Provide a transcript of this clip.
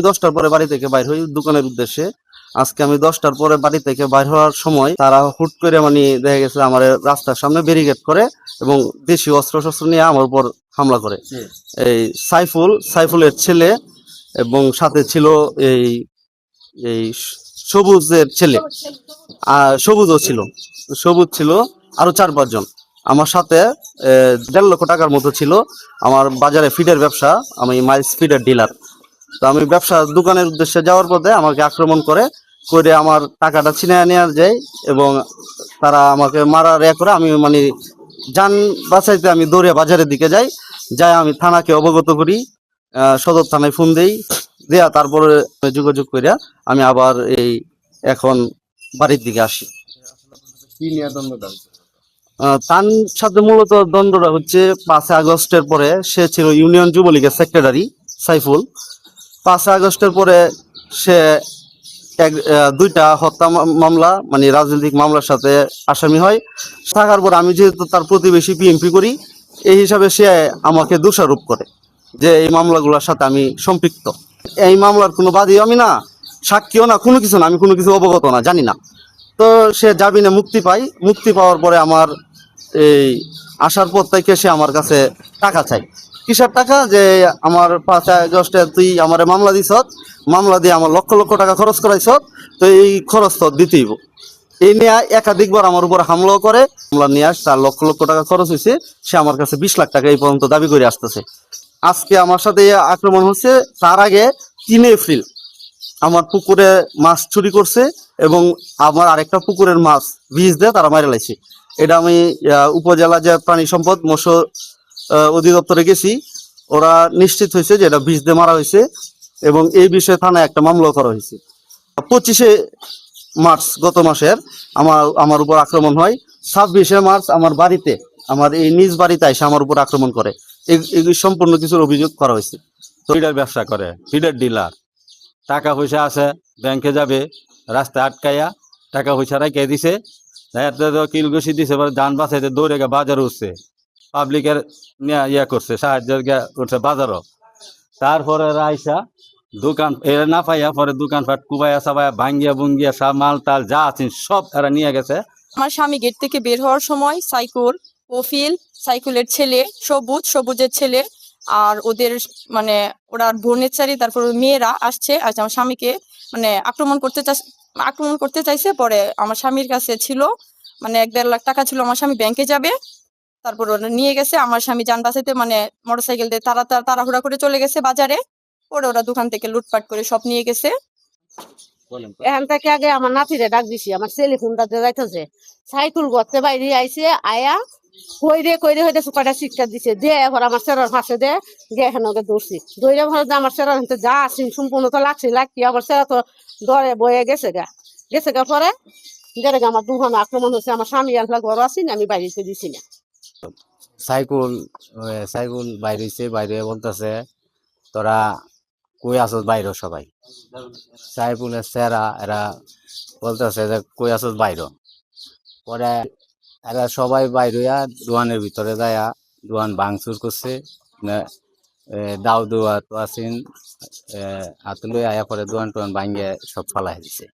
10টার পরে বাড়ি থেকে বাইর হই দোকানের উদ্দেশ্যে। আজকে আমি 10টার পরে বাড়ি থেকে বাইর হওয়ার সময় তারা হুট করে মানে দেখা গেছে আমার রাস্তার সামনে ব্যারিকেড করে এবং দেশীয় অস্ত্র শস্ত্র নিয়ে আমার উপর হামলা করে। এই সাইফুলের ছেলে এবং সাথে ছিল এই এই সবুজের ছেলে, আর সবুজ ছিল আরো 4-5 জন আমার সাথে। 1.5 লক্ষ টাকার মতো ছিল। আমার বাজারে ফিডের ব্যবসা, আমি মাইলস ফিডের ডিলার। তো আমি ব্যবসা দোকানের উদ্দেশ্যে যাওয়ার পথে আমাকে আক্রমণ করে আমার টাকাটা ছিনিয়ে নেওয়া যায় এবং তারা আমাকে মারার করে আমি মানে যান বাঁচাইতে আমি দৌড়ে বাজারের দিকে যাই আমি থানাকে অবগত করি, সদর থানায় ফোন দেয়া তারপরে যোগাযোগ করিয়া আমি আবার এখন বাড়ির দিকে আসি। কি নিয়ে দ্বন্দ্বটা? তার সাথে মূলত দ্বন্দ্বটা হচ্ছে 5 আগস্টের পরে সে ছিল ইউনিয়ন যুবলীগের সেক্রেটারি সাইফুল। 5 আগস্টের পরে সে 2টা হত্যা মামলা মানে রাজনৈতিক মামলার সাথে আসামি হয়। থাকার পর আমি যেহেতু তার প্রতিবেশী পিএমপি করি, এই হিসাবে সে আমাকে দোষারোপ করে যে এই মামলাগুলোর সাথে আমি সম্পৃক্ত। এই মামলার কোনো বাদী আমি না, সাক্ষীও না, কোনো কিছু না, আমি কোনো কিছু অবগত না, জানি না। তো সে জামিনে মুক্তি পাওয়ার পরে আমার এই আসার পর থেকে সে আমার কাছে টাকা চাই। কিসের টাকা? যে আমার 5 আগস্টে তুই আমার মামলা দিছ, মামলা দিয়ে আমার লক্ষ লক্ষ টাকা খরচ করাইছ, তো এই খরচ তো দিতেইব। এই নিয়ে একাধিকবার আমার উপর হামলাও করে। হামলা নিয়ে তার লক্ষ লক্ষ টাকা খরচ হয়েছে, সে আমার কাছে 20 লাখ টাকা এই পর্যন্ত দাবি করে আসতেছে। আজকে আমার সাথে আক্রমণ হচ্ছে। তার আগে 3 এপ্রিল আমার পুকুরে মাছ চুরি করছে এবং আমার আরেকটা পুকুরের মাছ বীজ দিয়ে তারা মারে লাইছে। এটা আমি উপজেলা যে প্রাণী সম্পদ মৎস্য অধিদপ্তরে গেছি, ওরা নিশ্চিত হয়েছে যে এটা বীজ দিয়ে মারা হয়েছে এবং এই বিষয়ে থানায় একটা মামলা করা হয়েছে। 25শে মার্চ গত মাসের আমার উপর আক্রমণ হয়। 26শে মার্চ আমার বাড়িতে, আমার এই নিজ বাড়িতে এসে আমার উপর আক্রমণ করে। এই সম্পূর্ণ কিছুর অভিযোগ করা হয়েছে। ফিডের ব্যবসা করে, ফিডের ডিলার। টাকা পয়সা আছে, ব্যাংকে যাবে, রাস্তায় আটকাইয়া টাকা পয়সা রাখিয়ে দিছে, কিল ঘুষি দিছে, যান বাঁচাইতে দৌড়ে গিয়ে বাজার উঠছে, পাবলিকের ইয়া করছে, সাহায্য করছে বাজারও। তারপরে আইসা দোকান এরা না পাইয়া পরে দোকানপাট কুবাইয়া সাবাইয়া ভাঙ্গিয়া ভুঙ্গিয়া সব মাল টাল যা আছে সব এরা নিয়ে গেছে। আমার স্বামী গেট থেকে বের হওয়ার সময় সাইকুলের ছেলে সবুজের ছেলে আর ওদের মানে ওরা বোনের চারি, তারপর মেয়েরা আসছে আমার স্বামীকে মানে আক্রমণ করতে চাইছে। পরে আমার স্বামীর কাছে ছিল মানে 1.5 লাখ টাকা ছিল, আমার স্বামী ব্যাংকে যাবে, তারপর ওরা নিয়ে গেছে। আমার স্বামী যান বাঁচাইতে মানে মোটরসাইকেল দিয়ে তাড়াহুড়া করে চলে গেছে বাজারে। পরে ওরা দোকান থেকে লুটপাট করে সব নিয়ে গেছে। এখান থেকে আগে আমার নাতিরে ডাক দিছি, আমার ছেলে ফোনটাতে যাইতেছে, সাইকেল গড়তে বাইরে আইছে, আয়া কইরে হইতে কয়টা শিক্ষা দিছে, দিয়ে এবার আমার সেরার ফাঁসে দিয়ে এখানে ওকে দৌড়ছি, দৌড়ে ভরে আমার সেরার যা আসি সম্পূর্ণ তো লাগছি আবার সেরা তো দরে বয়ে গেছে গা পরে আমার দুখানে আক্রমণ হয়েছে। আমার স্বামী আসলে ঘর আসি না, আমি বাইরে দিছি না। সাইকুল বাইরে বলতেছে তোরা কই আসস বাইরে, সবাই সাইফুলের সেরা এরা বলতেছে যে কই আসস বাইরে। পরে এরা সবাই বাইরে দোয়ানের ভিতরে যায়া দোয়ান ভাঙচুর করছে, দাও দোয়া তো আসেন হাতুলে আয়া পরে দোয়ান টোয়ান ভাঙিয়ে সব ফালাই দিছে।